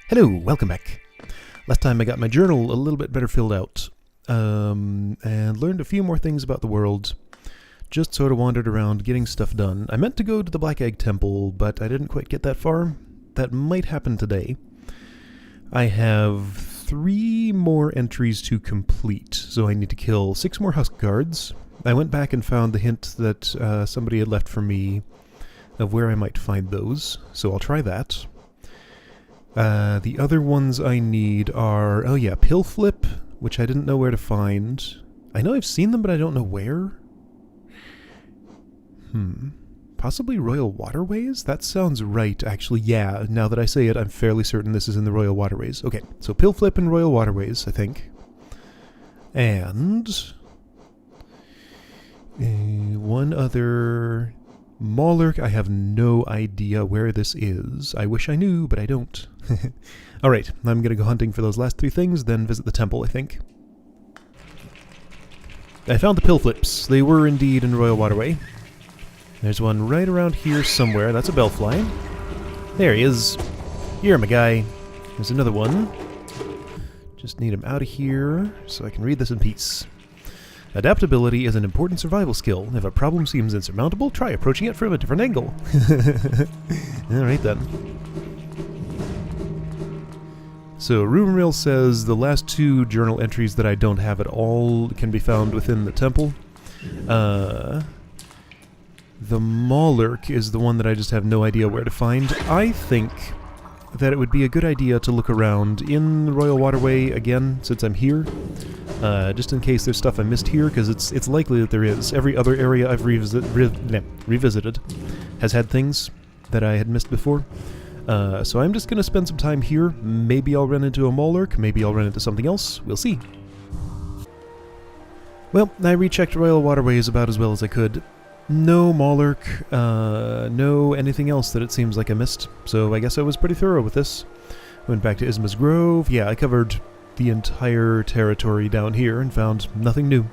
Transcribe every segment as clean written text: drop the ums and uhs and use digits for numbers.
Hello, welcome back. Last time I got my journal a little bit better filled out, and learned a few more things about the world. Just sort of wandered around getting stuff done. I meant to go to the Black Egg Temple, but I didn't quite get that far. That might happen today. I have 3 more entries to complete, so I need to kill 6 more Husk Guards. I went back and found the hint that somebody had left for me of where I might find those, so I'll try that. The other ones I need are, oh yeah, Pill Flip, which I didn't know where to find. I know I've seen them, but I don't know where. Possibly Royal Waterways? That sounds right, actually. Yeah, now that I say it, I'm fairly certain this is in the Royal Waterways. Okay, so Pill Flip and Royal Waterways, I think. And one other... Maulerk, I have no idea where this is. I wish I knew, but I don't. Alright, I'm gonna go hunting for those last 3 things, then visit the temple, I think. I found the Pill Flips. They were indeed in Royal Waterway. There's one right around here somewhere. That's a Bellfly. There he is. Here, my guy. There's another one. Just need him out of here so I can read this in peace. Adaptability is an important survival skill. If a problem seems insurmountable, try approaching it from a different angle. Alright then. So, Rumormill says the last 2 journal entries that I don't have at all can be found within the temple. The Maulerk is the one that I just have no idea where to find. I think that it would be a good idea to look around in the Royal Waterway again, since I'm here. Just in case there's stuff I missed here, because it's likely that there is. Every other area I've revisited has had things that I had missed before. So I'm just going to spend some time here. Maybe I'll run into a Maulerk, maybe I'll run into something else. We'll see. Well, I rechecked Royal Waterways about as well as I could. No Maulerk, no anything else that it seems like I missed. So I guess I was pretty thorough with this. Went back to Isma's Grove. Yeah, I covered the entire territory down here and found nothing new.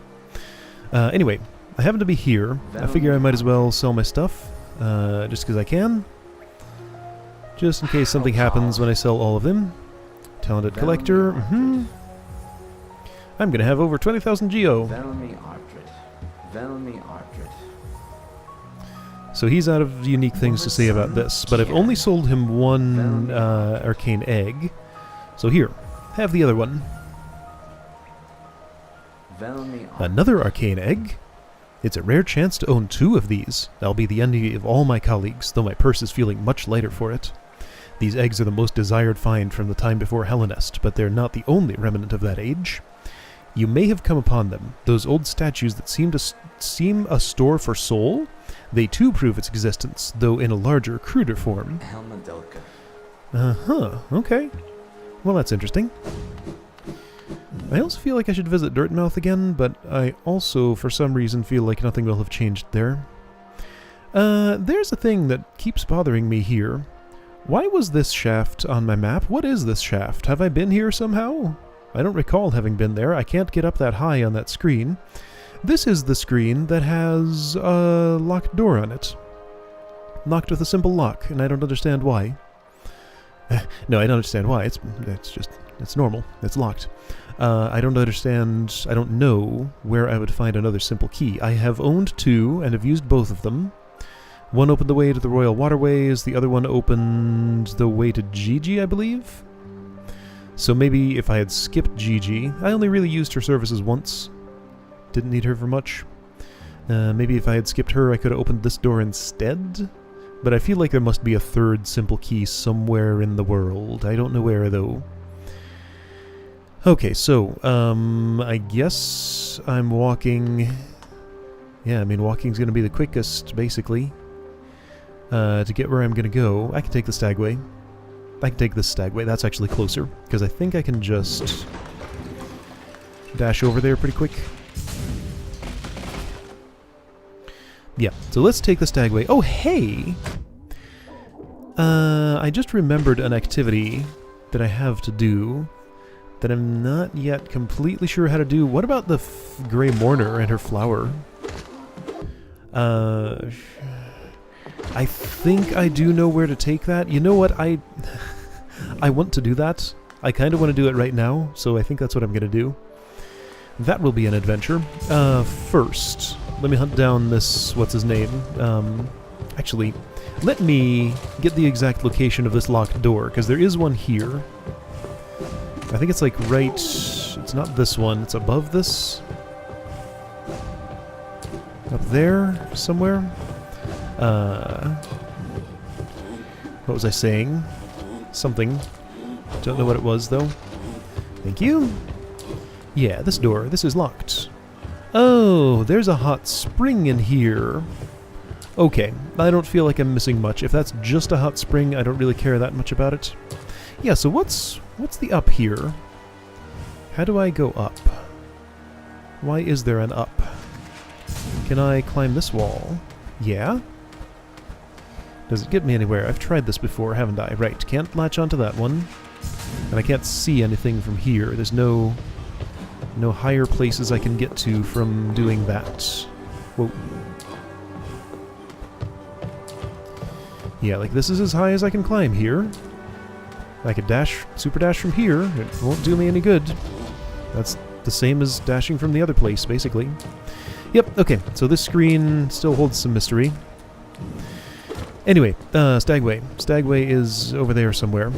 Anyway, I happen to be here. I figure I might as well sell my stuff, just because I can. Just in case something happens when I sell all of them. Talented Collector, I'm gonna have over 20,000 geo. So he's out of unique things to say about this, but I've only sold him 1 arcane egg. So here, have the other one. Another arcane egg? It's a rare chance to own 2 of these. I'll be the envy of all my colleagues, though my purse is feeling much lighter for it. These eggs are the most desired find from the time before Hellenest, but they're not the only remnant of that age. You may have come upon them, those old statues that seem a store for soul. They too prove its existence, though in a larger, cruder form. Okay. Well, that's interesting. I also feel like I should visit Dirtmouth again, but I also, for some reason, feel like nothing will have changed there. There's a thing that keeps bothering me here. Why was this shaft on my map? What is this shaft? Have I been here somehow? I don't recall having been there. I can't get up that high on that screen. This is the screen that has a locked door on it. Locked with a simple lock, and I don't understand why. No, I don't understand why. It's normal. It's locked. I don't understand. I don't know where I would find another simple key. I have owned 2 and have used both of them. One opened the way to the Royal Waterways. The other one opened the way to Gigi, I believe. So maybe if I had skipped Gigi, I only really used her services once. Didn't need her for much. Maybe if I had skipped her, I could have opened this door instead. But I feel like there must be a 3rd simple key somewhere in the world. I don't know where, though. Okay, so, I guess I'm walking... Yeah, I mean, walking's gonna be the quickest, basically. To get where I'm gonna go. I can take the Stagway. I can take this Stagway. That's actually closer, because I think I can just dash over there pretty quick. Yeah, so let's take the Stagway. Oh, hey! I just remembered an activity that I have to do that I'm not yet completely sure how to do. What about the Grey Mourner and her flower? I think I do know where to take that. You know what, I want to do that. I kind of want to do it right now, so I think that's what I'm going to do. That will be an adventure. First, let me hunt down this, what's his name? Actually, let me get the exact location of this locked door, because there is one here. I think it's like right... It's not this one, it's above this. Up there, somewhere. What was I saying? Something. Don't know what it was, though. Thank you. Yeah, this door. This is locked. Oh, there's a hot spring in here. Okay, I don't feel like I'm missing much. If that's just a hot spring, I don't really care that much about it. Yeah, so what's the up here? How do I go up? Why is there an up? Can I climb this wall? Yeah? Does it get me anywhere? I've tried this before, haven't I? Right, can't latch onto that one. And I can't see anything from here. There's no higher places I can get to from doing that. Whoa. Yeah, like this is as high as I can climb here. I could super dash from here. It won't do me any good. That's the same as dashing from the other place, basically. Yep, okay, so this screen still holds some mystery. Anyway, Stagway. Stagway is over there somewhere.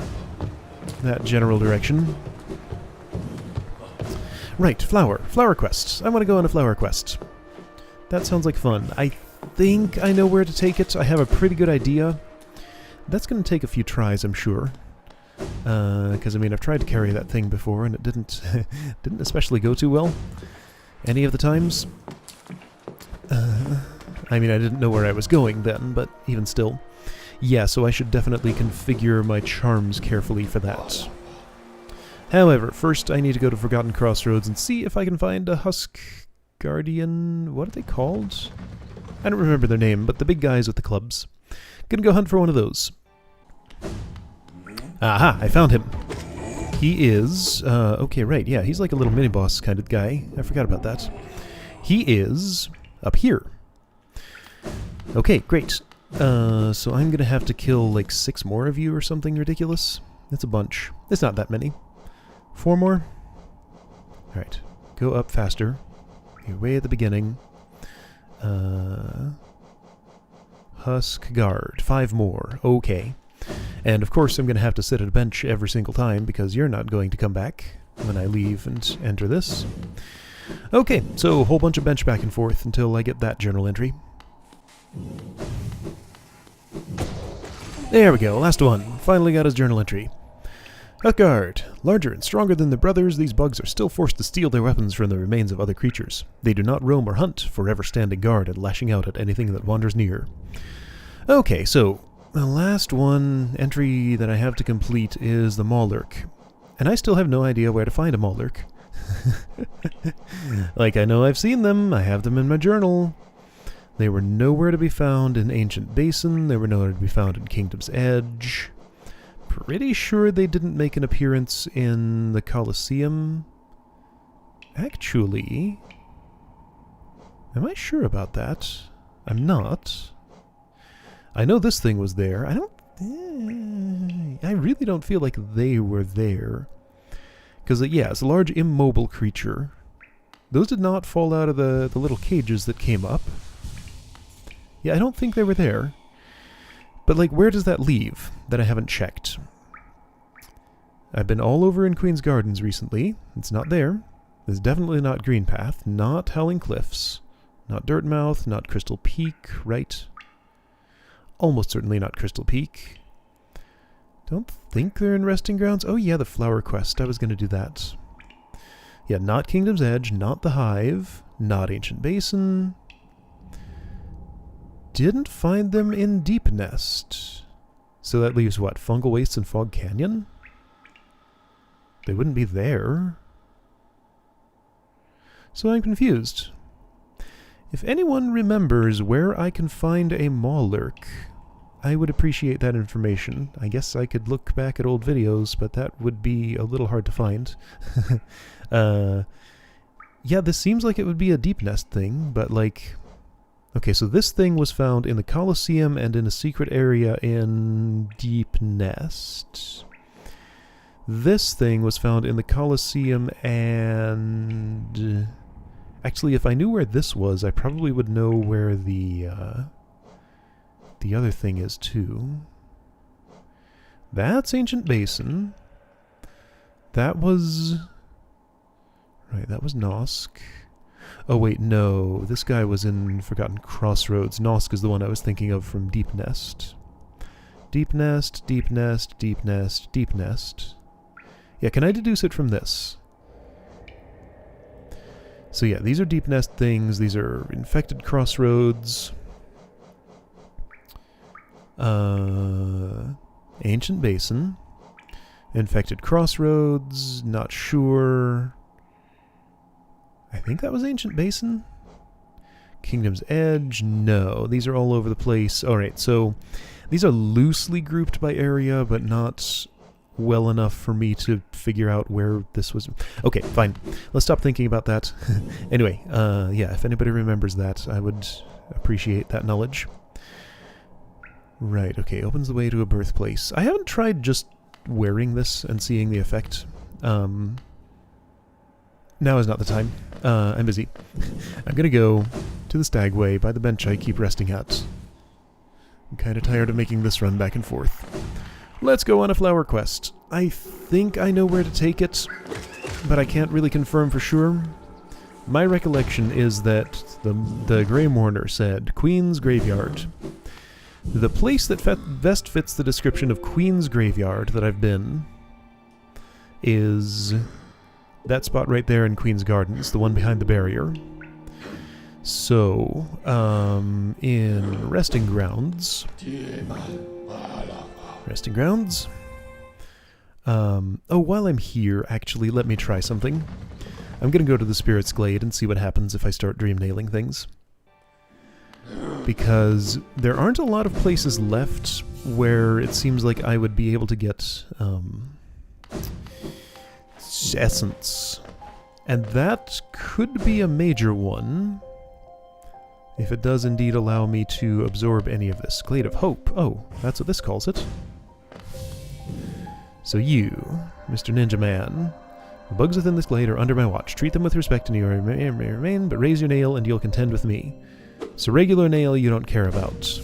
That general direction. Right, flower. Flower quest. I want to go on a flower quest. That sounds like fun. I think I know where to take it. I have a pretty good idea. That's going to take a few tries, I'm sure. Because, I mean, I've tried to carry that thing before, and it didn't especially go too well any of the times. I mean, I didn't know where I was going then, but even still. Yeah, so I should definitely configure my charms carefully for that. However, first I need to go to Forgotten Crossroads and see if I can find a Husk Guardian... What are they called? I don't remember their name, but the big guys with the clubs. Gonna go hunt for one of those. Aha, I found him. He is... okay, right, yeah, he's like a little mini-boss kind of guy. I forgot about that. He is up here. Okay, great. So I'm gonna have to kill like 6 more of you or something ridiculous. That's a bunch. It's not that many. 4 more? Alright, go up faster. You're way at the beginning. Husk Guard. 5 more. Okay. And of course I'm going to have to sit at a bench every single time because you're not going to come back when I leave and enter this. Okay, so a whole bunch of bench back and forth until I get that journal entry. There we go, last one. Finally got his journal entry. Husk Guard. Larger and stronger than their brothers, these bugs are still forced to steal their weapons from the remains of other creatures. They do not roam or hunt, forever standing guard and lashing out at anything that wanders near. Okay, so the last entry that I have to complete is the Maulurk. And I still have no idea where to find a Maulurk. Like, I know I've seen them, I have them in my journal. They were nowhere to be found in Ancient Basin, they were nowhere to be found in Kingdom's Edge. Pretty sure they didn't make an appearance in the Colosseum. Actually, am I sure about that? I'm not. I know this thing was there. I really don't feel like they were there. Because, yeah, it's a large immobile creature. Those did not fall out of the little cages that came up. Yeah, I don't think they were there. But, like, where does that leave that I haven't checked? I've been all over in Queen's Gardens recently. It's not there. It's definitely not Greenpath, not Howling Cliffs, not Dirtmouth, not Crystal Peak, right? Almost certainly not Crystal Peak. Don't think they're in Resting Grounds. Oh yeah, the Flower Quest. I was going to do that. Yeah, not Kingdom's Edge, not the Hive, not Ancient Basin. Didn't find them in Deep Nest. So that leaves what? Fungal Wastes and Fog Canyon? They wouldn't be there. So I'm confused. If anyone remembers where I can find a Maulurk, I would appreciate that information. I guess I could look back at old videos, but that would be a little hard to find. Yeah, this seems like it would be a Deep Nest thing, but like... Okay, so this thing was found in the Colosseum and in a secret area in Deep Nest. This thing was found in the Colosseum, and... Actually, if I knew where this was, I probably would know where the other thing is, too. That's Ancient Basin. That was... Right, that was Nosk. Oh wait, no. This guy was in Forgotten Crossroads. Nosk is the one I was thinking of from Deep Nest. Deep Nest, Deep Nest, Deep Nest, Deep Nest. Yeah, can I deduce it from this? So yeah, these are Deep Nest things. These are Infected Crossroads. Ancient Basin. Infected Crossroads, not sure. I think that was Ancient Basin. Kingdom's Edge, no. These are all over the place. Alright, so these are loosely grouped by area, but not well enough for me to figure out where this was. Okay, fine. Let's stop thinking about that. Anyway, yeah, if anybody remembers that, I would appreciate that knowledge. Right, okay, opens the way to a birthplace. I haven't tried just wearing this and seeing the effect. Now is not the time. I'm busy. I'm gonna go to the Stagway by the bench I keep resting at. I'm kinda tired of making this run back and forth. Let's go on a flower quest. I think I know where to take it, but I can't really confirm for sure. My recollection is that the Grey Mourner said, Queen's Graveyard. The place that best fits the description of Queen's Graveyard that I've been is that spot right there in Queen's Gardens, the one behind the barrier. So, in Resting Grounds... Resting Grounds? Oh, while I'm here, actually, let me try something. I'm gonna go to the Spirit's Glade and see what happens if I start dream nailing things. Because there aren't a lot of places left where it seems like I would be able to get essence. And that could be a major one, if it does indeed allow me to absorb any of this. Glade of Hope. Oh, that's what this calls it. So you, Mr. Ninja Man, the bugs within this glade are under my watch. Treat them with respect and you may remain, but raise your nail and you'll contend with me. So regular nail you don't care about.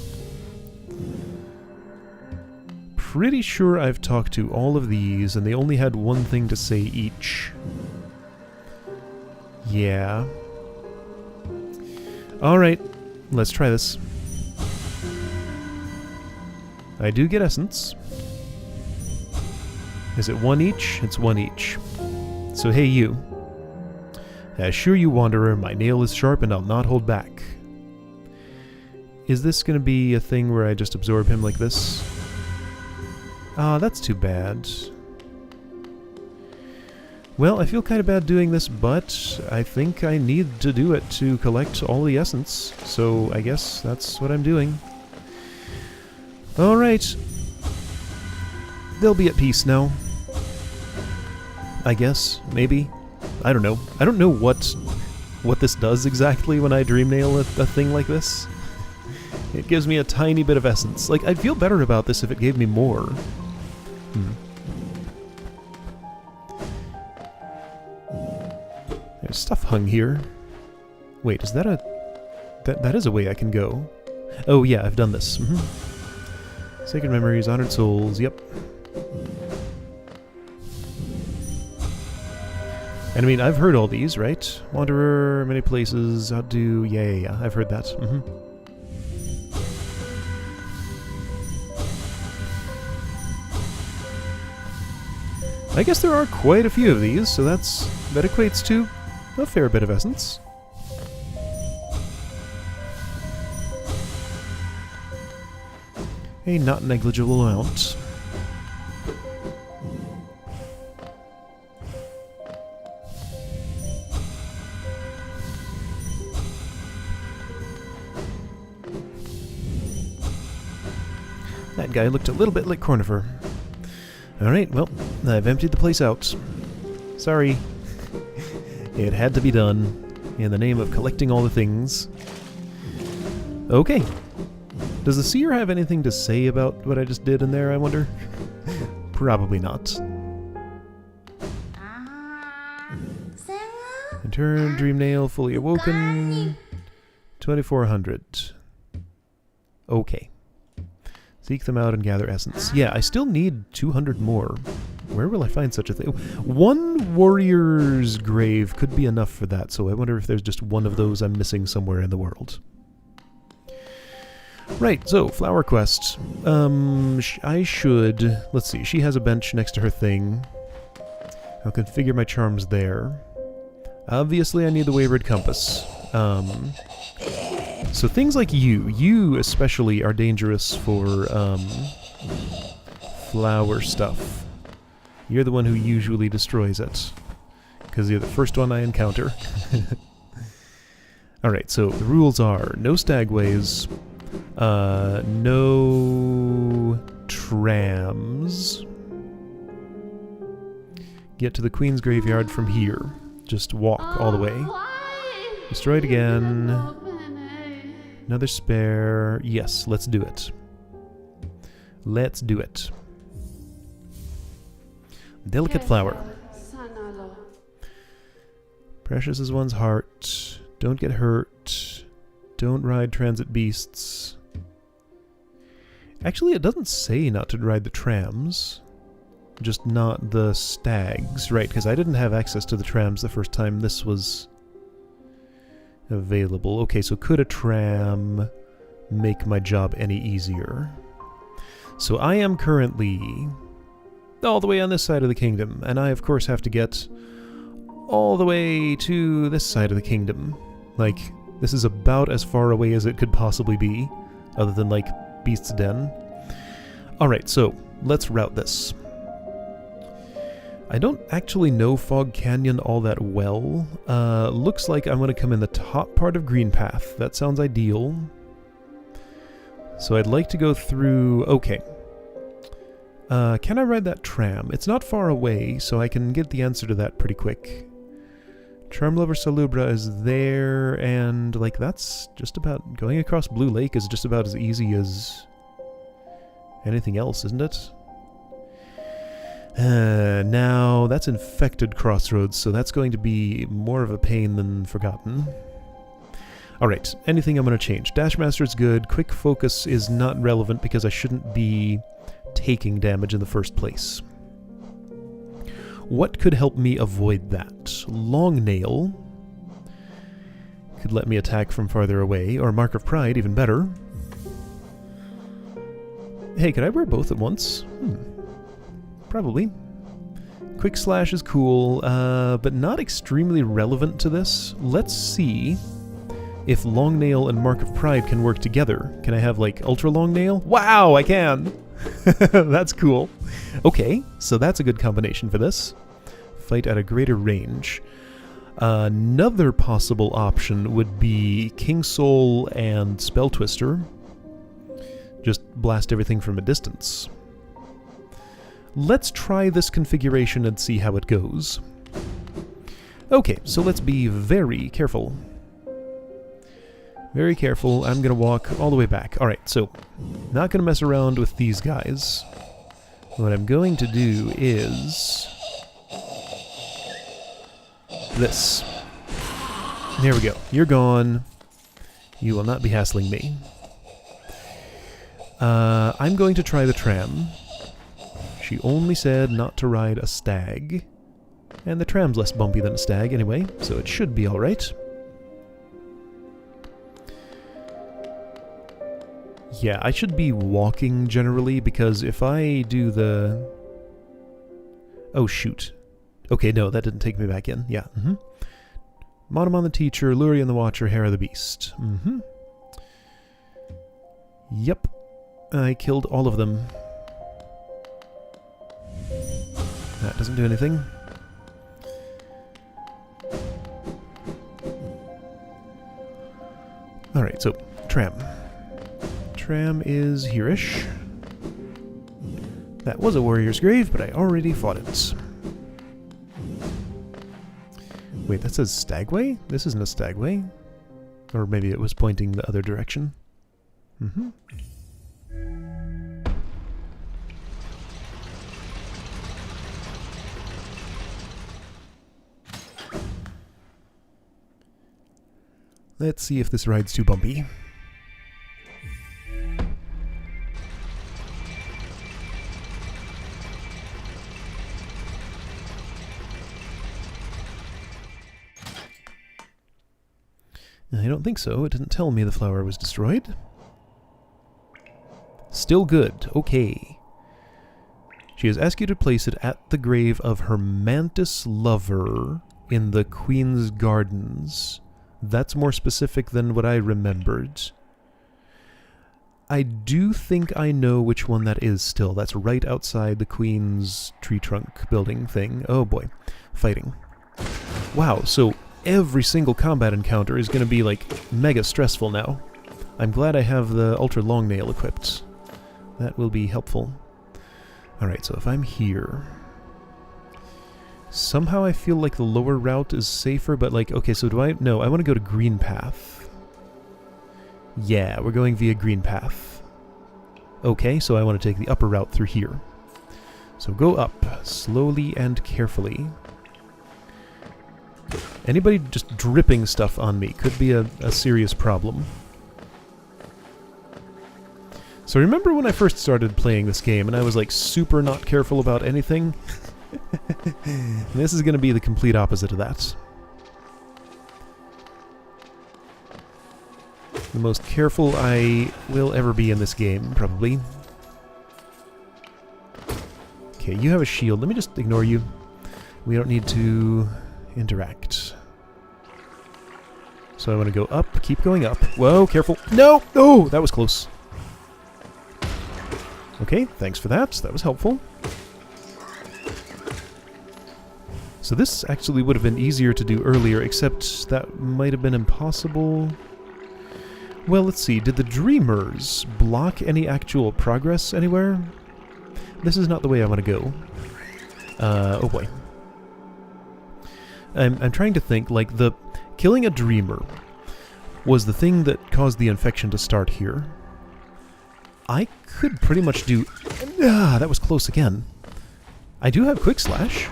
Pretty sure I've talked to all of these, and they only had one thing to say each. Yeah. Alright, let's try this. I do get essence. Is it one each? It's one each. So hey you. I assure you, Wanderer, my nail is sharp and I'll not hold back. Is this going to be a thing where I just absorb him like this? Ah, that's too bad. Well, I feel kind of bad doing this, but I think I need to do it to collect all the essence, so I guess that's what I'm doing. Alright. They'll be at peace now. I guess, maybe. I don't know. I don't know what this does exactly when I dream nail a thing like this. It gives me a tiny bit of essence. Like, I'd feel better about this if it gave me more. There's stuff hung here. Wait, is that a... That is a way I can go. Oh yeah, I've done this. Sacred Memories, Honored Souls, yep. And I mean, I've heard all these, right? Wanderer, many places, outdo, yeah, I've heard that. I guess there are quite a few of these, so that equates to a fair bit of essence. A not negligible amount. That guy looked a little bit like Cornifer. Alright, well, I've emptied the place out. Sorry. It had to be done, in the name of collecting all the things. Okay. Does the seer have anything to say about what I just did in there, I wonder? Probably not. Turn, Dream Nail, fully awoken. 2400. Okay. Seek them out and gather essence. Yeah, I still need 200 more. Where will I find such a thing? One warrior's grave could be enough for that, so I wonder if there's just one of those I'm missing somewhere in the world. Right, so, flower quest. I should... Let's see, she has a bench next to her thing. I'll configure my charms there. Obviously, I need the wayward compass. So things like you especially are dangerous for, flower stuff. You're the one who usually destroys it. Because you're the first one I encounter. Alright, so the rules are no stagways, no trams. Get to the Queen's Graveyard from here. Just walk all the way. Destroy it again. Another spare. Yes, let's do it. Let's do it. Delicate flower. Precious is one's heart. Don't get hurt. Don't ride transit beasts. Actually, it doesn't say not to ride the trams. Just not the stags. Right, because I didn't have access to the trams the first time this was available. Okay, so could a tram make my job any easier? So I am currently all the way on this side of the kingdom, and I of course have to get all the way to this side of the kingdom. Like, this is about as far away as it could possibly be, other than, like, Beast's Den. Alright, so let's route this. I don't actually know Fog Canyon all that well. Looks like I'm going to come in the top part of Green Path. That sounds ideal. So I'd like to go through... Okay. Can I ride that tram? It's not far away, so I can get the answer to that pretty quick. Charmlover Salubra is there, and, like, that's just about... Going across Blue Lake is just about as easy as anything else, isn't it? Now, that's Infected Crossroads, so that's going to be more of a pain than Forgotten. Alright, anything I'm going to change. Dashmaster's good. Quick Focus is not relevant because I shouldn't be taking damage in the first place. What could help me avoid that? Long Nail could let me attack from farther away, or Mark of Pride, even better. Hey, could I wear both at once? Probably. Quick Slash is cool, but not extremely relevant to this. Let's see if Long Nail and Mark of Pride can work together. Can I have, like, Ultra Long Nail? Wow, I can! That's cool. Okay, so that's a good combination for this. Fight at a greater range. Another possible option would be King Soul and Spell Twister. Just blast everything from a distance. Let's try this configuration and see how it goes. Okay, so let's be very careful. Very careful. I'm going to walk all the way back. Alright, so not going to mess around with these guys. What I'm going to do is this. There we go. You're gone. You will not be hassling me. I'm going to try the tram. She only said not to ride a stag. And the tram's less bumpy than a stag anyway, so it should be alright. Yeah, I should be walking generally, because if I do the... Oh, shoot. Okay, no, that didn't take me back in. Yeah, Monomon the Teacher, Lurian the Watcher, Hera the Beast. Yep. I killed all of them. That doesn't do anything. Alright, so, tram. Tram is here-ish. That was a warrior's grave, but I already fought it. Wait, that says Stagway? This isn't a Stagway. Or maybe it was pointing the other direction. Let's see if this ride's too bumpy. I don't think so. It didn't tell me the flower was destroyed. Still good. Okay. She has asked you to place it at the grave of her mantis lover in the Queen's Gardens. That's more specific than what I remembered. I do think I know which one that is still. That's right outside the Queen's tree trunk building thing. Oh boy. Fighting. Wow, so every single combat encounter is going to be, like, mega stressful now. I'm glad I have the ultra long nail equipped. That will be helpful. Alright, so if I'm here... Somehow I feel like the lower route is safer, but, like, okay, so do I... No, I want to go to Green Path. Yeah, we're going via Green Path. Okay, so I want to take the upper route through here. So go up, slowly and carefully. Anybody just dripping stuff on me could be a serious problem. So remember when I first started playing this game and I was like super not careful about anything? This is going to be the complete opposite of that. The most careful I will ever be in this game, probably. Okay, you have a shield. Let me just ignore you. We don't need to interact. So I want to go up, keep going up. Whoa, careful. No! Oh, that was close. Okay, thanks for that. That was helpful. So this actually would have been easier to do earlier, except that might have been impossible. Well, let's see. Did the Dreamers block any actual progress anywhere? This is not the way I want to go. Oh boy. I'm trying to think, like, the killing a Dreamer was the thing that caused the infection to start here. I could pretty much do... Ah, that was close again. I do have Quick Slash.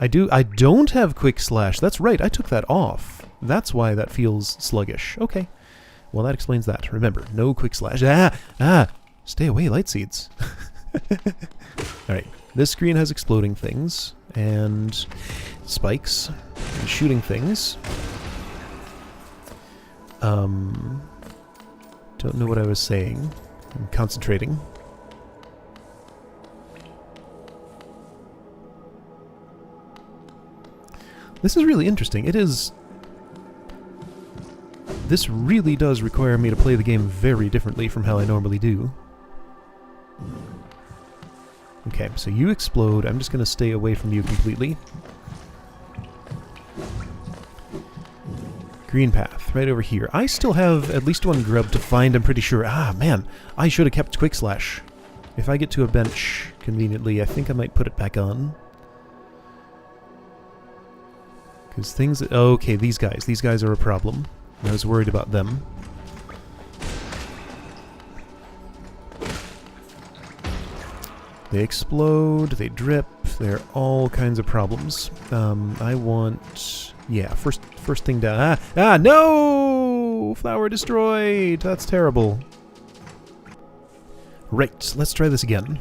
I don't have Quick Slash. That's right, I took that off. That's why that feels sluggish. Okay. Well, that explains that. Remember, no Quick Slash. Stay away, Light Seeds. Alright, this screen has exploding things, and spikes, and shooting things. Don't know what I was saying. I'm concentrating. This is really interesting. It is... This really does require me to play the game very differently from how I normally do. Okay, so you explode. I'm just going to stay away from you completely. Green path, right over here. I still have at least one grub to find, I'm pretty sure. Ah, man, I should have kept Quick Slash. If I get to a bench conveniently, I think I might put it back on. Because things... Okay, these guys are a problem. I was worried about them. They explode, they drip, they're all kinds of problems. I want... Yeah, first thing down. No! Flower destroyed! That's terrible. Right, let's try this again.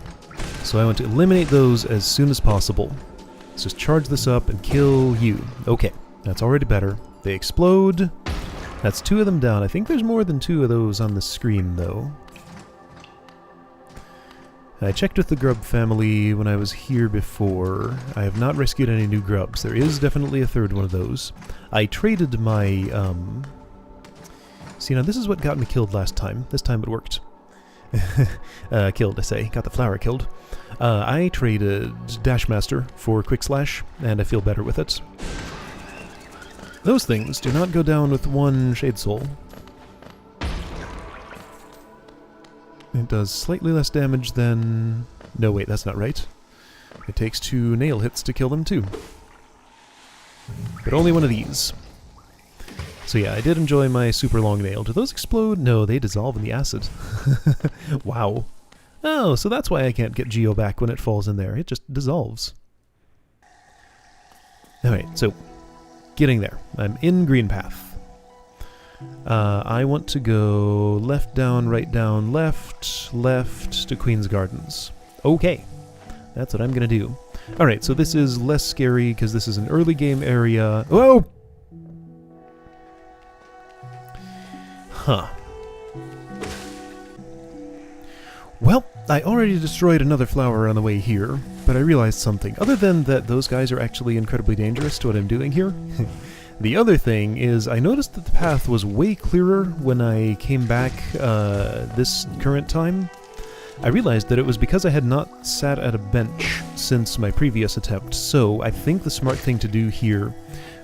So I want to eliminate those as soon as possible. Let's just charge this up and kill you. Okay, that's already better. They explode. That's 2 of them down. I think there's more than 2 of those on the screen, though. I checked with the grub family when I was here before. I have not rescued any new grubs. There is definitely a 3rd one of those. I traded my, See, now this is what got me killed last time. This time it worked. Killed, I say. Got the flower killed. I traded Dashmaster for Quick Slash, and I feel better with it. Those things do not go down with 1 Shade Soul. It does slightly less damage than... No, wait, that's not right. It takes 2 nail hits to kill them, too. But only one of these. So yeah, I did enjoy my super long nail. Do those explode? No, they dissolve in the acid. Wow. Oh, so that's why I can't get Geo back when it falls in there. It just dissolves. Alright, so... Getting there. I'm in green path. I want to go left, down, left, left to Queen's Gardens. Okay. That's what I'm going to do. Alright, so this is less scary because this is an early game area. Whoa! Huh. Well, I already destroyed another flower on the way here, but I realized something. Other than that those guys are actually incredibly dangerous to what I'm doing here, the other thing is I noticed that the path was way clearer when I came back this current time. I realized that it was because I had not sat at a bench since my previous attempt, so I think the smart thing to do here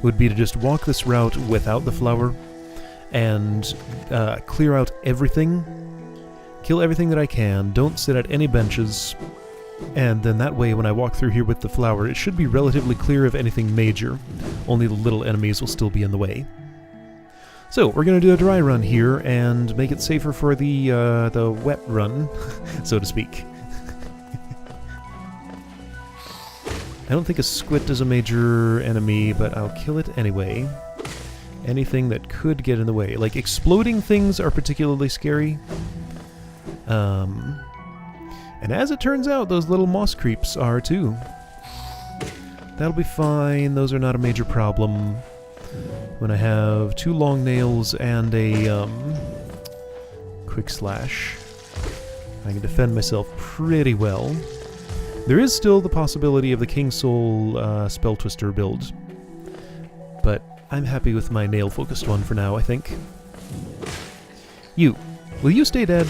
would be to just walk this route without the flower and clear out everything, kill everything that I can, don't sit at any benches, and then that way when I walk through here with the flower it should be relatively clear of anything major, only the little enemies will still be in the way. So, we're going to do a dry run here and make it safer for the wet run, so to speak. I don't think a squid is a major enemy, but I'll kill it anyway. Anything that could get in the way. Like, exploding things are particularly scary. And as it turns out, those little moss creeps are too. That'll be fine, those are not a major problem. When I have 2 long nails and a quick slash, I can defend myself pretty well. There is still the possibility of the King Soul Spell Twister build, but I'm happy with my nail-focused one for now, I think. Will you stay dead?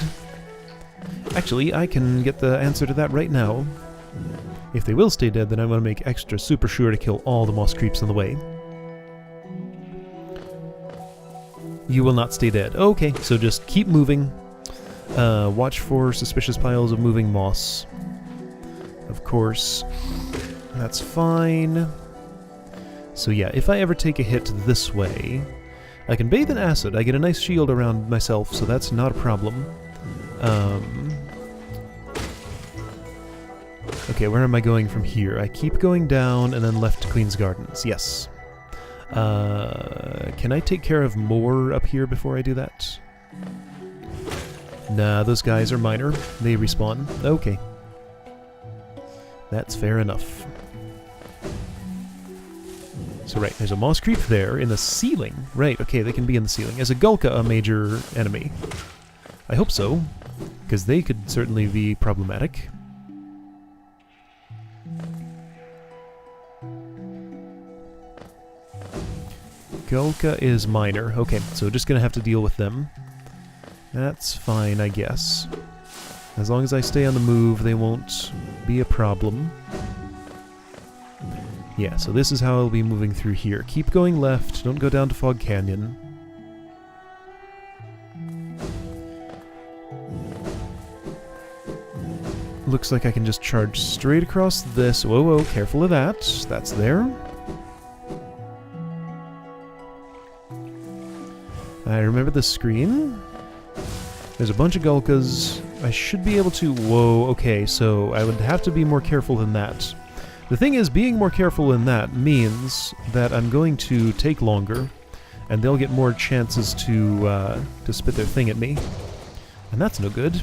Actually, I can get the answer to that right now. If they will stay dead, then I'm going to make extra super sure to kill all the moss creeps on the way. You will not stay dead. Okay, so just keep moving. Watch for suspicious piles of moving moss. Of course. That's fine. So yeah, if I ever take a hit this way, I can bathe in acid. I get a nice shield around myself, so that's not a problem. Okay, where am I going from here? I keep going down and then left to Queen's Gardens. Yes. Can I take care of more up here before I do that? Nah, those guys are minor. They respawn. Okay. That's fair enough. So right, there's a moss creep there in the ceiling. Right, okay, they can be in the ceiling. Is a Gulka a major enemy? I hope so, because they could certainly be problematic. Gulka is minor. Okay, so just gonna have to deal with them. That's fine, I guess. As long as I stay on the move, they won't be a problem. Yeah, so this is how I'll be moving through here. Keep going left, don't go down to Fog Canyon. Looks like I can just charge straight across this. Whoa, whoa, careful of that. That's there. I remember the screen. There's a bunch of Gulkas. I should be able to... Whoa, okay, so I would have to be more careful than that. The thing is, being more careful than that means that I'm going to take longer, and they'll get more chances to spit their thing at me. And that's no good.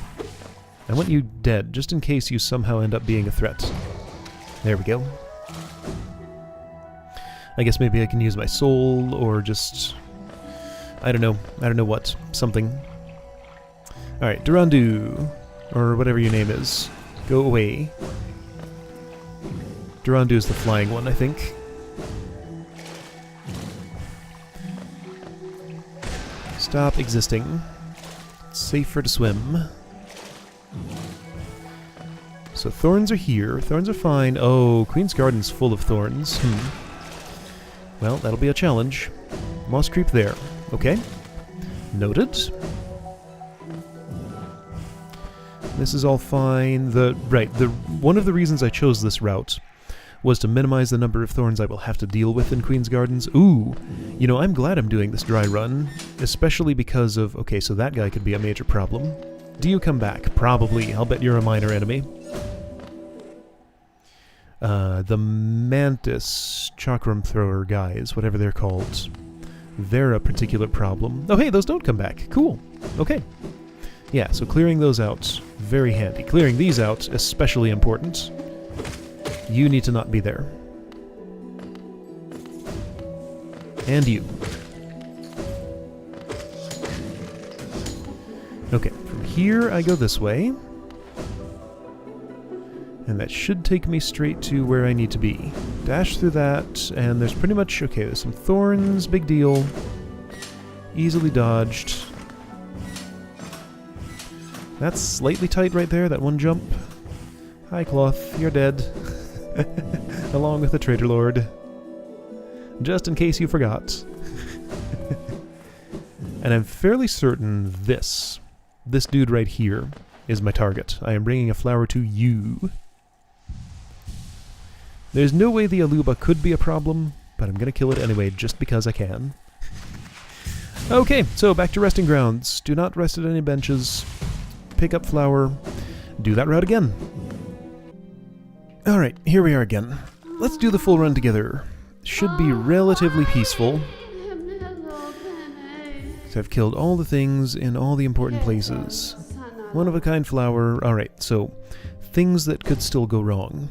I want you dead, just in case you somehow end up being a threat. There we go. I guess maybe I can use my soul, or just... I don't know what. Something. Alright, Durandu, or whatever your name is. Go away. Durandu is the flying one, I think. Stop existing. It's safer to swim. So thorns are here. Thorns are fine. Oh, Queen's Garden's full of thorns. Well, that'll be a challenge. Moss creep there. Okay. Noted. This is all fine. One of the reasons I chose this route was to minimize the number of thorns I will have to deal with in Queen's Gardens. Ooh, you know, I'm glad I'm doing this dry run, especially because of... Okay, so that guy could be a major problem. Do you come back? Probably. I'll bet you're a minor enemy. The mantis chakram thrower guys, whatever they're called, they're a particular problem. Oh hey, those don't come back. Cool. Okay. Yeah, so clearing those out, very handy. Clearing these out, especially important. You need to not be there. And you. Okay, from here I go this way. And that should take me straight to where I need to be. Dash through that, and there's pretty much... Okay, there's some thorns, big deal. Easily dodged. That's slightly tight right there, that one jump. Hi, Cloth, you're dead. Along with the Traitor Lord. Just in case you forgot. And I'm fairly certain this dude right here is my target. I am bringing a flower to you. There's no way the Aluba could be a problem, but I'm gonna kill it anyway just because I can. Okay, so back to resting grounds. Do not rest at any benches. Pick up flower. Do that route again. Alright, here we are again. Let's do the full run together. Should be relatively peaceful. So I've killed all the things in all the important places. One-of-a-kind flower. Alright, so things that could still go wrong.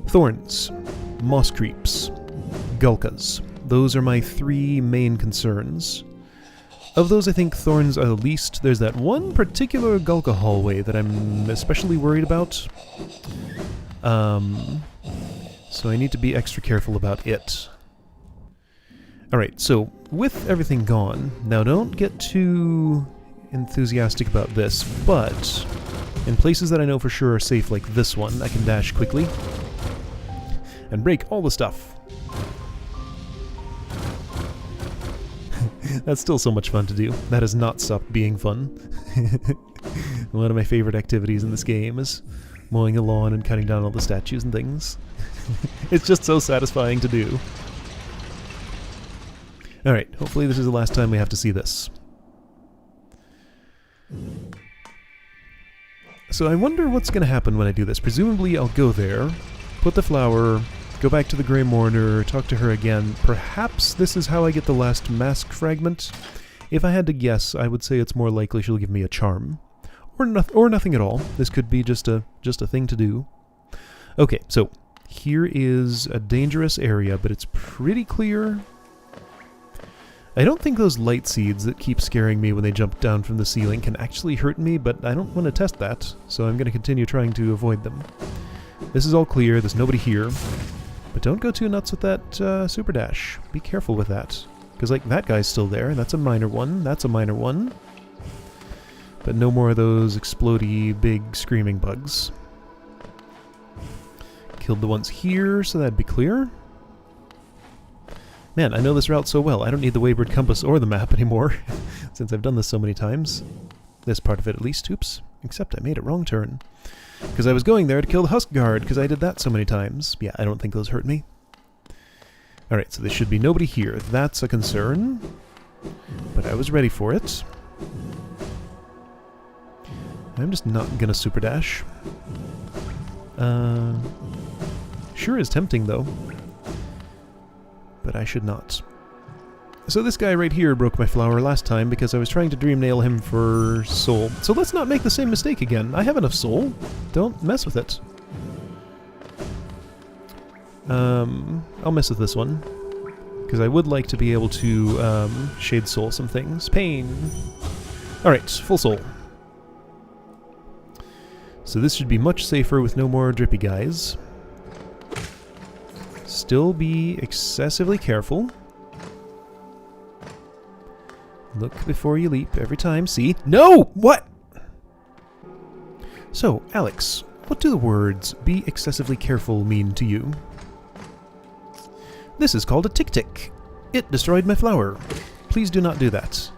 Thorns, moss creeps, gulkas. Those are my three main concerns. Of those, I think thorns are the least. There's that one particular gulka hallway that I'm especially worried about. So I need to be extra careful about it. Alright, so with everything gone, now don't get too enthusiastic about this, but in places that I know for sure are safe, like this one, I can dash quickly and break all the stuff. That's still so much fun to do. That has not stopped being fun. One of my favorite activities in this game is mowing the lawn and cutting down all the statues and things. It's just so satisfying to do. Alright, hopefully this is the last time we have to see this. So I wonder what's going to happen when I do this. Presumably I'll go there, put the flower, go back to the Grey Mourner, talk to her again. Perhaps this is how I get the last mask fragment. If I had to guess, I would say it's more likely she'll give me a charm. Or nothing at all. This could be just a thing to do. Okay, so here is a dangerous area, but it's pretty clear. I don't think those light seeds that keep scaring me when they jump down from the ceiling can actually hurt me, but I don't want to test that, so I'm going to continue trying to avoid them. This is all clear, there's nobody here. But don't go too nuts with that super dash. Be careful with that. Because, like, that guy's still there. That's a minor one. That's a minor one. But no more of those explodey, big, screaming bugs. Killed the ones here, so that'd be clear. Man, I know this route so well. I don't need the Wayward Compass or the map anymore, since I've done this so many times. This part of it, at least. Oops. Except I made a wrong turn. Because I was going there to kill the Husk Guard, because I did that so many times. Yeah, I don't think those hurt me. Alright, so there should be nobody here. That's a concern. But I was ready for it. I'm just not gonna super dash. Sure is tempting, though. But I should not. So this guy right here broke my flower last time because I was trying to dream nail him for soul. So let's not make the same mistake again. I have enough soul. Don't mess with it. I'll mess with this one. Because I would like to be able to shade soul some things. Pain. Alright, full soul. So this should be much safer with no more drippy guys. Still be excessively careful. Look before you leap every time. See? No! What? So, Alex, what do the words, be excessively careful, mean to you? This is called a tick-tick. It destroyed my flower. Please do not do that.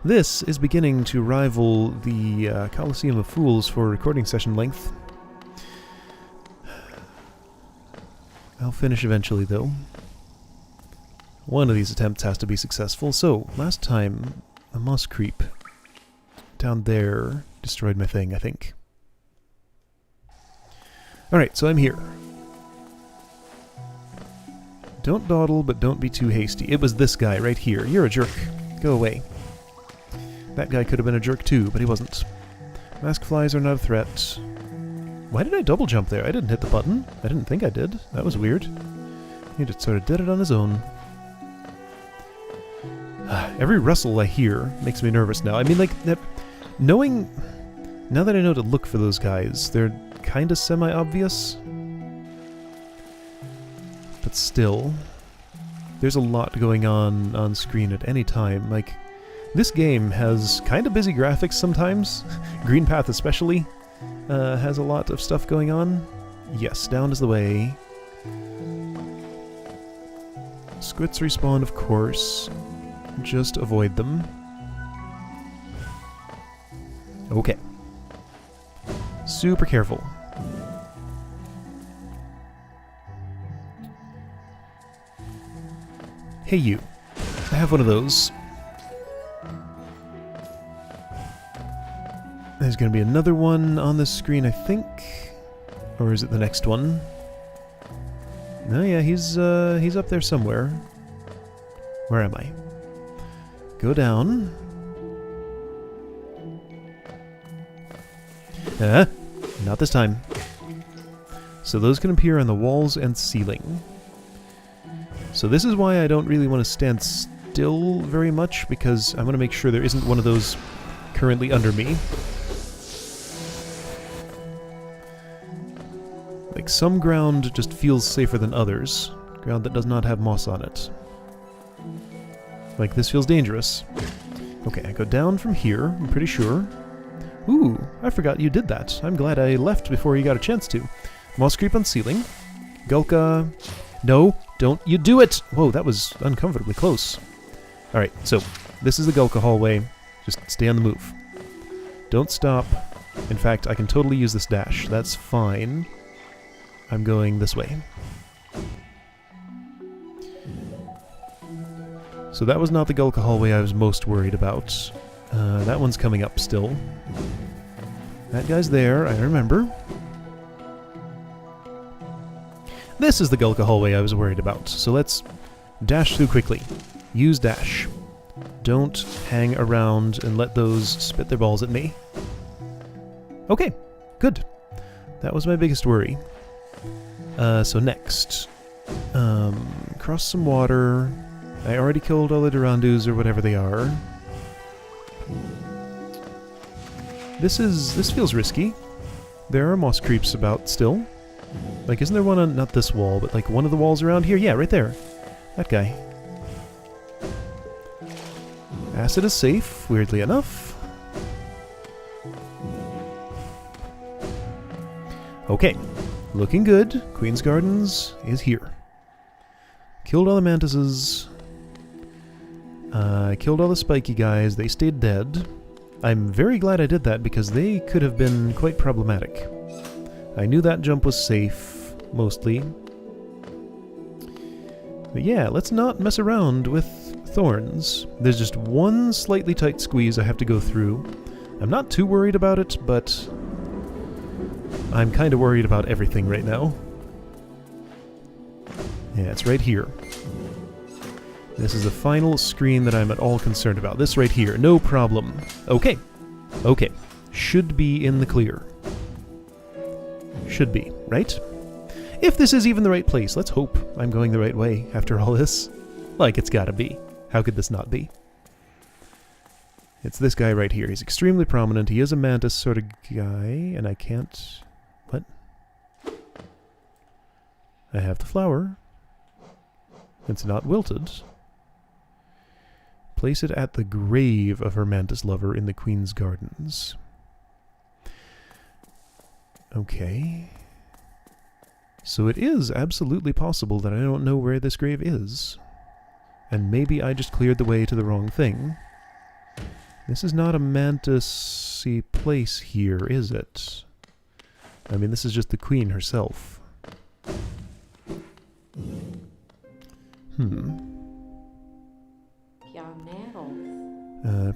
This is beginning to rival the Coliseum of Fools for recording session length. I'll finish eventually, though. One of these attempts has to be successful. So, last time, a moss creep down there destroyed my thing, I think. Alright, so I'm here. Don't dawdle, but don't be too hasty. It was this guy right here. You're a jerk. Go away. That guy could have been a jerk too, but he wasn't. Mask flies are not a threat. Why did I double jump there? I didn't hit the button. I didn't think I did. That was weird. He just sort of did it on his own. Every rustle I hear makes me nervous now. I mean, like, knowing... Now that I know to look for those guys, they're kind of semi-obvious. But still, there's a lot going on screen at any time. Like, this game has kind of busy graphics sometimes. Green Path especially has a lot of stuff going on. Yes, down is the way. Squits respawn, of course. Just avoid them. Okay. Super careful. Hey you. I have one of those. There's going to be another one on this screen, I think. Or is it the next one? No, yeah, he's up there somewhere. Where am I? Go down. Not this time. So those can appear on the walls and ceiling. So this is why I don't really want to stand still very much, because I want to make sure there isn't one of those currently under me. Like, some ground just feels safer than others. Ground that does not have moss on it. Like, this feels dangerous. Okay, I go down from here, I'm pretty sure. Ooh, I forgot you did that. I'm glad I left before you got a chance to. Moss creep on ceiling. Gulka. No, don't you do it! Whoa, that was uncomfortably close. Alright, so, this is the Gulka hallway. Just stay on the move. Don't stop. In fact, I can totally use this dash. That's fine. I'm going this way. So that was not the Gulka hallway I was most worried about. That one's coming up still. That guy's there, I remember. This is the Gulka hallway I was worried about, so let's dash through quickly. Use dash. Don't hang around and let those spit their balls at me. Okay, good. That was my biggest worry. So next. Cross some water. I already killed all the Durandus, or whatever they are. This feels risky. There are moss creeps about still. Like, isn't there one on, not this wall, but like one of the walls around here? Yeah, right there. That guy. Acid is safe, weirdly enough. Okay. Looking good. Queen's Gardens is here. Killed all the mantises. Killed all the spiky guys. They stayed dead. I'm very glad I did that, because they could have been quite problematic. I knew that jump was safe, mostly. But yeah, let's not mess around with thorns. There's just one slightly tight squeeze I have to go through. I'm not too worried about it, but I'm kind of worried about everything right now. Yeah, it's right here. This is the final screen that I'm at all concerned about. This right here, no problem. Okay. Okay. Should be in the clear. Should be, right? If this is even the right place, let's hope I'm going the right way after all this. Like, it's gotta be. How could this not be? It's this guy right here. He's extremely prominent. He is a mantis sort of guy, and I can't... What? I have the flower. It's not wilted. Place it at the grave of her mantis lover in the Queen's Gardens. Okay. So it is absolutely possible that I don't know where this grave is. And maybe I just cleared the way to the wrong thing. This is not a mantis-y place here, is it? I mean, this is just the Queen herself.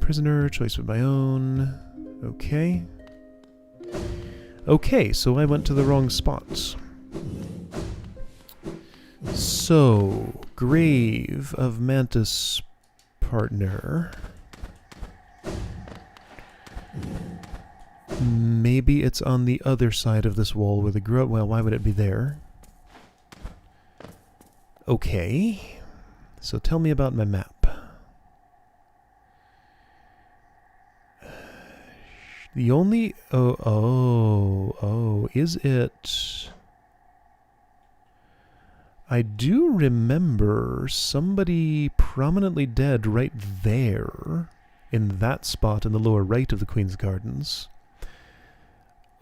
Prisoner, choice of my own. Okay. Okay, so I went to the wrong spots. So, grave of Mantis partner. Maybe it's on the other side of this wall where the grove... Well, why would it be there? Okay. So tell me about my map. The only... Oh, is it... I do remember somebody prominently dead right there, in that spot in the lower right of the Queen's Gardens.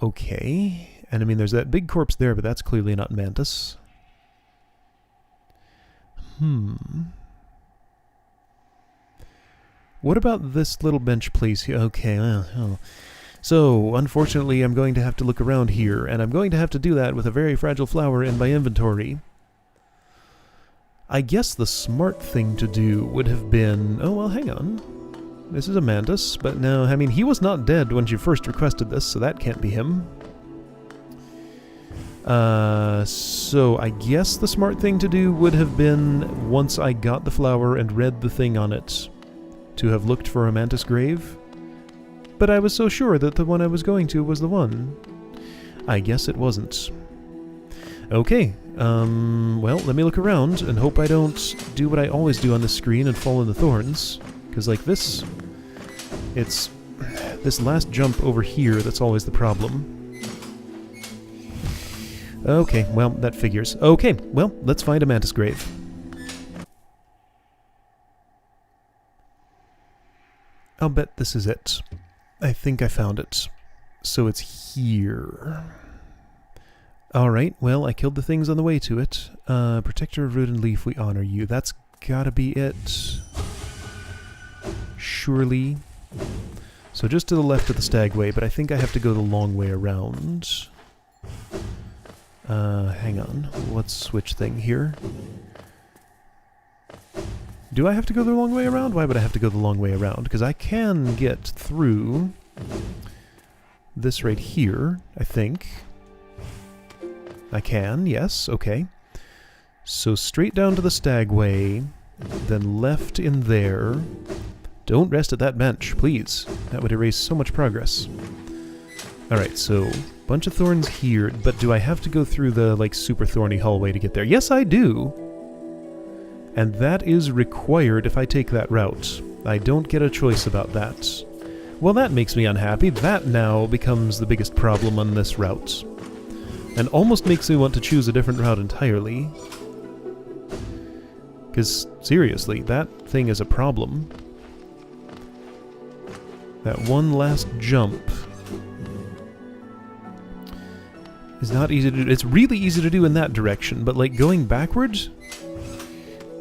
Okay, and I mean there's that big corpse there, but that's clearly not Mantis. What about this little bench place here? Okay, So, unfortunately I'm going to have to look around here, and I'm going to have to do that with a very fragile flower in my inventory. I guess the smart thing to do would have been... Oh, well, hang on. This is a Mantis, but no, I mean, he was not dead when you first requested this, so that can't be him. So I guess the smart thing to do would have been, once I got the flower and read the thing on it, to have looked for a Mantis grave. But I was so sure that the one I was going to was the one. I guess it wasn't. Okay, well, let me look around and hope I don't do what I always do on this screen and fall in the thorns. Because, like, it's this last jump over here that's always the problem. Okay, well, that figures. Okay, well, let's find a Mantis grave. I'll bet this is it. I think I found it. So it's here. Alright, well, I killed the things on the way to it. Protector of Root and Leaf, we honor you. That's gotta be it. Surely. So just to the left of the Stagway, but I think I have to go the long way around. Hang on. Let's switch thing here. Do I have to go the long way around? Why would I have to go the long way around? Because I can get through this right here, I think. I can, yes, okay. So straight down to the Stagway, then left in there. Don't rest at that bench, please. That would erase so much progress. Alright, so bunch of thorns here, but do I have to go through the, like, super thorny hallway to get there? Yes, I do! And that is required if I take that route. I don't get a choice about that. Well, that makes me unhappy. That now becomes the biggest problem on this route. And almost makes me want to choose a different route entirely. Because, seriously, that thing is a problem. That one last jump is not easy to do. It's really easy to do in that direction, but, like, going backwards...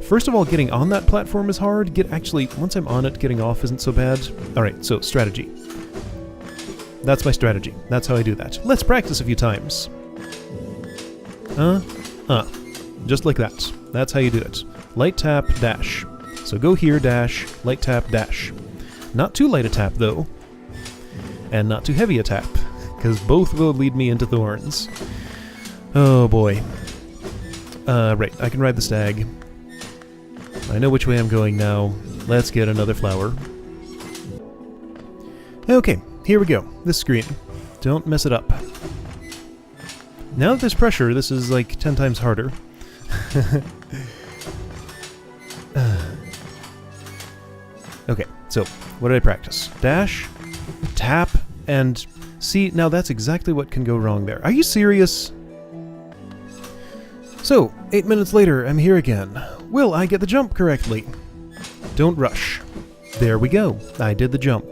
First of all, getting on that platform is hard. Once I'm on it, getting off isn't so bad. Alright, so, strategy. That's my strategy. That's how I do that. Let's practice a few times. Just like that. That's how you do it. Light tap, dash. So go here, dash, light tap, dash. Not too light a tap, though. And not too heavy a tap, because both will lead me into thorns. Oh boy. Right, I can ride the stag. I know which way I'm going now. Let's get another flower. Okay, here we go. This screen. Don't mess it up. Now that there's pressure, this is like 10 times harder. Okay, so, what did I practice? Dash, tap, and... See, now that's exactly what can go wrong there. Are you serious? So, 8 minutes later, I'm here again. Will I get the jump correctly? Don't rush. There we go. I did the jump.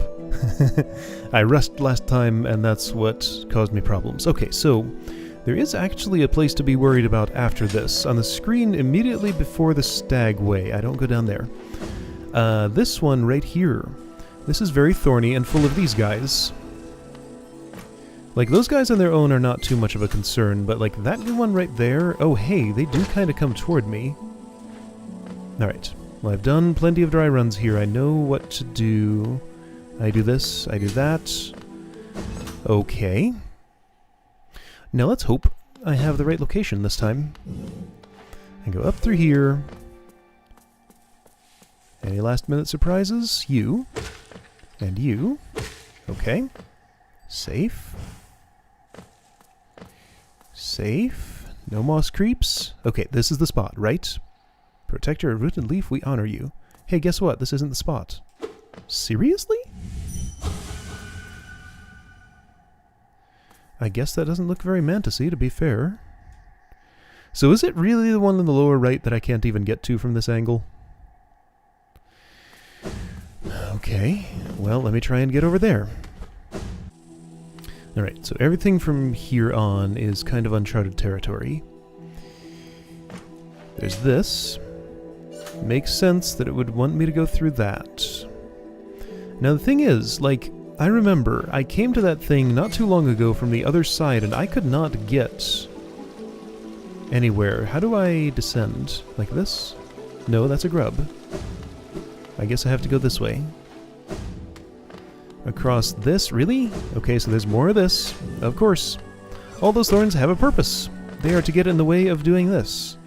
I rushed last time, and that's what caused me problems. Okay, so... There is actually a place to be worried about after this. On the screen immediately before the Stagway. I don't go down there. This one right here. This is very thorny and full of these guys. Like, those guys on their own are not too much of a concern, but like that one right there, oh hey, they do kind of come toward me. Alright, well I've done plenty of dry runs here. I know what to do. I do this, I do that. Okay. Now let's hope I have the right location this time. And go up through here. Any last minute surprises? You. And you. Okay. Safe. Safe. No moss creeps. Okay, this is the spot, right? Protector of root and leaf, we honor you. Hey, guess what? This isn't the spot. Seriously? I guess that doesn't look very mantisy, to be fair. So is it really the one in the lower right that I can't even get to from this angle? Okay, well, let me try and get over there. Alright, so everything from here on is kind of uncharted territory. There's this. Makes sense that it would want me to go through that. Now the thing is, like, I remember I came to that thing not too long ago from the other side and I could not get anywhere. How do I descend? Like this? No, that's a grub. I guess I have to go this way. Across this? Really? Okay, so there's more of this. Of course. All those thorns have a purpose. They are to get in the way of doing this.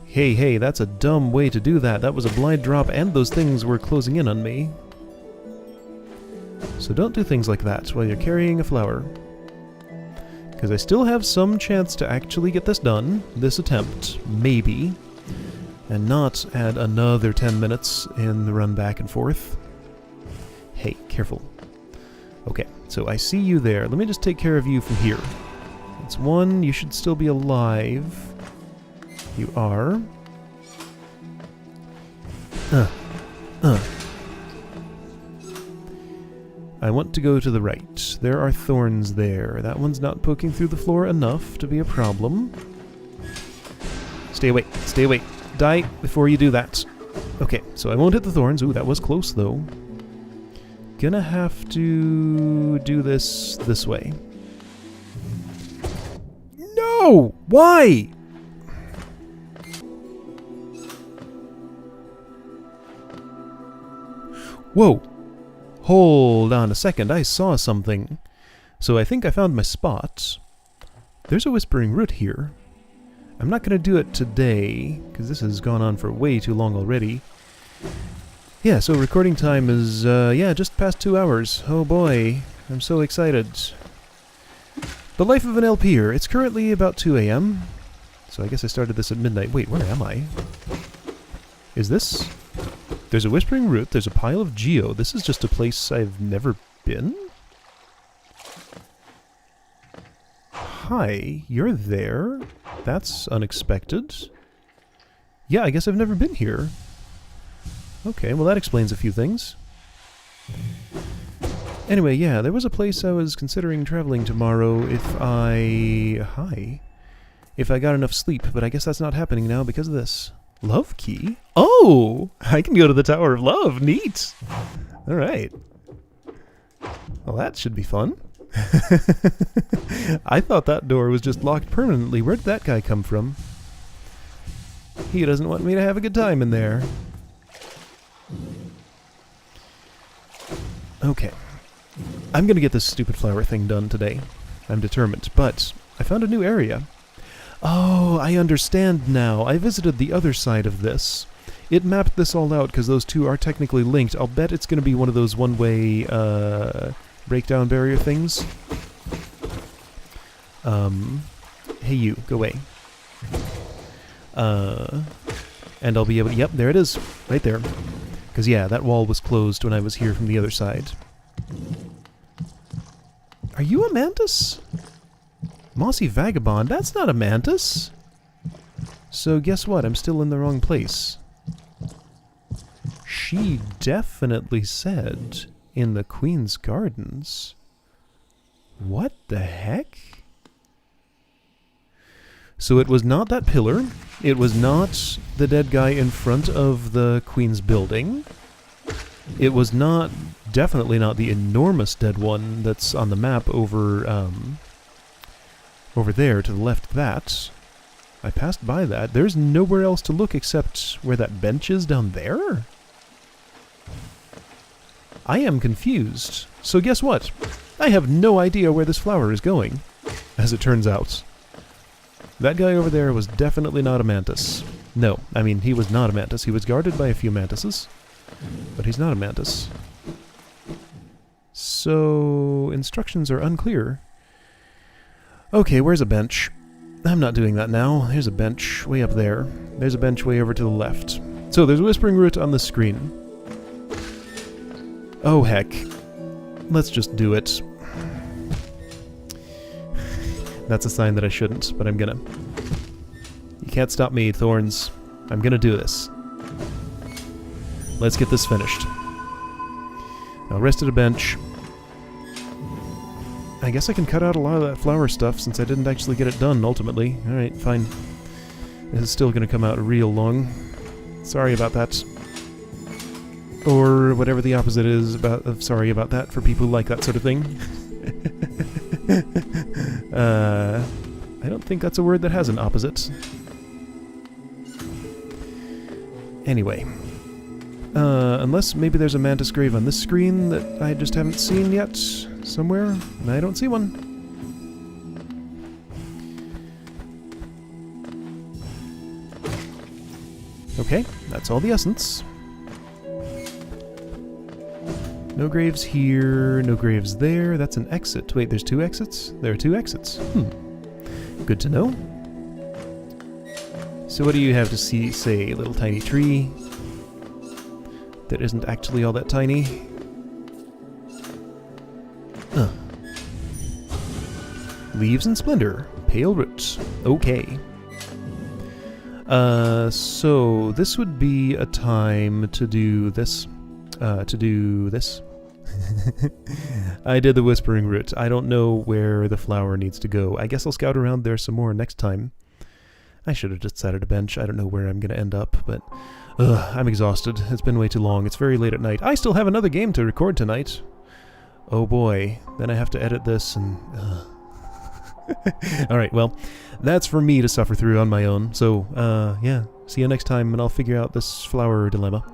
Hey, that's a dumb way to do that. That was a blind drop and those things were closing in on me. So don't do things like that while you're carrying a flower. Because I still have some chance to actually get this done, this attempt, maybe, and not add another 10 minutes in the run back and forth. Hey, careful. Okay, so I see you there. Let me just take care of you from here. That's one. You should still be alive. You are. I want to go to the right. There are thorns there. That one's not poking through the floor enough to be a problem. Stay away. Stay away. Die before you do that. Okay, so I won't hit the thorns. Ooh, that was close, though. Gonna have to do this way. No! Why? Whoa. Hold on a second, I saw something. So I think I found my spot. There's a whispering root here. I'm not going to do it today, because this has gone on for way too long already. Yeah, so recording time is, yeah, just past 2 hours. Oh boy, I'm so excited. The life of an LPer. It's currently about 2 a.m. So I guess I started this at midnight. Wait, where am I? Is this... There's a whispering root, there's a pile of geo. This is just a place I've never been? Hi, you're there? That's unexpected. Yeah, I guess I've never been here. Okay, well that explains a few things. Anyway, yeah, there was a place I was considering traveling tomorrow if I... Hi. If I got enough sleep, but I guess that's not happening now because of this. Love key? Oh! I can go to the Tower of Love. Neat! Alright. Well, that should be fun. I thought that door was just locked permanently. Where did that guy come from? He doesn't want me to have a good time in there. Okay. I'm gonna get this stupid flower thing done today. I'm determined. But I found a new area. Oh, I understand now. I visited the other side of this. It mapped this all out because those two are technically linked. I'll bet it's going to be one of those one-way breakdown barrier things. Hey you, go away. And I'll be able to... Yep, there it is. Right there. Because, yeah, that wall was closed when I was here from the other side. Are you a mantis? Mossy Vagabond? That's not a mantis! So guess what? I'm still in the wrong place. She definitely said in the Queen's Gardens. What the heck? So it was not that pillar. It was not the dead guy in front of the Queen's building. It was not... Definitely not the enormous dead one that's on the map over... over there, to the left of that. I passed by that. There's nowhere else to look except where that bench is down there? I am confused. So guess what? I have no idea where this flower is going. as it turns out. That guy over there was definitely not a mantis. No, I mean, he was not a mantis. He was guarded by a few mantises, but he's not a mantis. So, instructions are unclear. Okay, where's a bench? I'm not doing that now. There's a bench way up there. There's a bench way over to the left. So, there's a whispering root on the screen. Oh, heck. Let's just do it. That's a sign that I shouldn't, but I'm gonna. You can't stop me, Thorns. I'm gonna do this. Let's get this finished. I'll rest at a bench. I guess I can cut out a lot of that flower stuff since I didn't actually get it done, ultimately. Alright, fine. This is still gonna come out real long. Sorry about that. Or whatever the opposite is of sorry about that for people who like that sort of thing. I don't think that's a word that has an opposite. Anyway. Unless maybe there's a mantis grave on this screen that I just haven't seen yet somewhere, and I don't see one. Okay, that's all the essence. No graves here, no graves there. That's an exit. Wait, there's 2 exits? There are 2 exits. Good to know. So what do you have to say, little tiny tree? That isn't actually all that tiny. Leaves and splendor. Pale roots. Okay. So this would be a time to do this. I did the whispering root. I don't know where the flower needs to go. I guess I'll scout around there some more next time. I should have just sat at a bench. I don't know where I'm going to end up, but I'm exhausted. It's been way too long. It's very late at night. I still have another game to record tonight. Oh boy. Then I have to edit this and... Alright, well, that's for me to suffer through on my own. So, yeah. See you next time and I'll figure out this flower dilemma.